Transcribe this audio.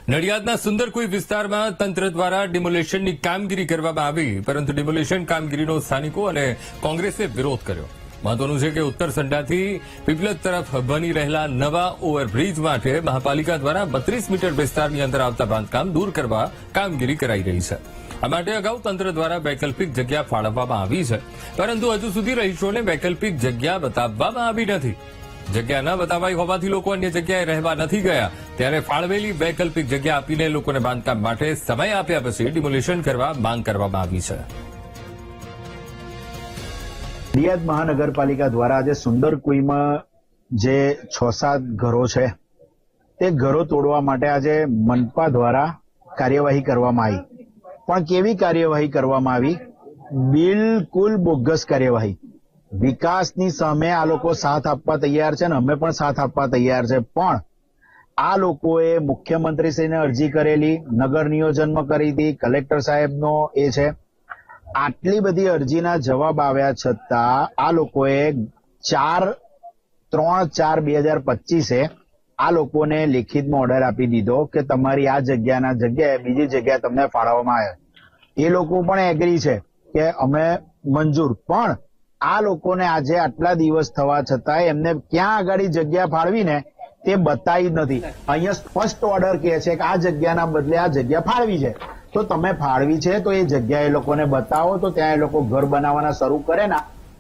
નડિયાદના સુંદરકુઈ વિસ્તારમાં તંત્ર દ્વારા ડિમોલેશનની કામગીરી કરવામાં આવી, પરંતુ ડિમોલેશન કામગીરીનો સ્થાનિકો અને કોંગ્રેસે વિરોધ કર્યો. મહત્વનું છે કે ઉત્તર સંડાથી પીપલજ તરફ બની રહેલા નવા ઓવરબ્રિજ માટે મહાપાલિકા દ્વારા 32 મીટર વિસ્તારની અંદર આવતા બાંધકામ દૂર કરવા કામગીરી કરાઈ રહી છે. આ માટે અગાઉ તંત્ર દ્વારા વૈકલ્પિક જગ્યા ફાળવવામાં આવી છે, પરંતુ હજુ સુધી રહીશોને વૈકલ્પિક જગ્યા બતાવવામાં આવી નથી. જગ્યા ન બતાવાઈ હોવાથી લોકો અન્ય જગ્યાએ રહેવા નથી ગયા, ત્યારે ફાળવેલી વૈકલ્પિક જગ્યા આપીને લોકોને બાંધકામ માટે સમય આપ્યા પછી ડિમોલિશન કરવા માંગ કરવામાં આવી છે. નડિયાદ મહાનગરપાલિકા દ્વારા આજે સુંદરકુઈમાં જે 6-7 ઘરો છે તે ઘરો તોડવા માટે આજે મનપા દ્વારા કાર્યવાહી કરવામાં આવી. પણ કેવી કાર્યવાહી કરવામાં આવી? બિલકુલ બોગસ કાર્યવાહી. વિકાસની સામે આ લોકો સાથ આપવા તૈયાર છે અને અમે પણ સાથ આપવા તૈયાર છે, પણ આ લોકોએ મુખ્યમંત્રીશ્રીને અરજી કરેલી, નગર નિયોજનમાં કરી હતી, કલેક્ટર સાહેબનો એ છે. આટલી બધી અરજીના જવાબ આવ્યા છતાં આ લોકોએ 3/4/2025 આ લોકોને લેખિતમાં ઓર્ડર આપી દીધો કે તમારી આ જગ્યાના જગ્યાએ બીજી જગ્યા તમને ફાળવવામાં આવે. એ લોકો પણ એગ્રી છે કે અમે મંજૂર, પણ આ લોકોને આજે આટલા દિવસ થવા છતાં એમને ક્યાં આગળ જગ્યા ફાળવીને તે બતાવી નથી. અહીંયા સ્પષ્ટ ઓર્ડર કહે છે કે આ જગ્યાના બદલે આ જગ્યા ફાળવી છે. તો તમે ફાળવી છે તો એ જગ્યા એ લોકોને બતાવો, તો ત્યાં એ લોકો ઘર બનાવવાના શરૂ કરે ના.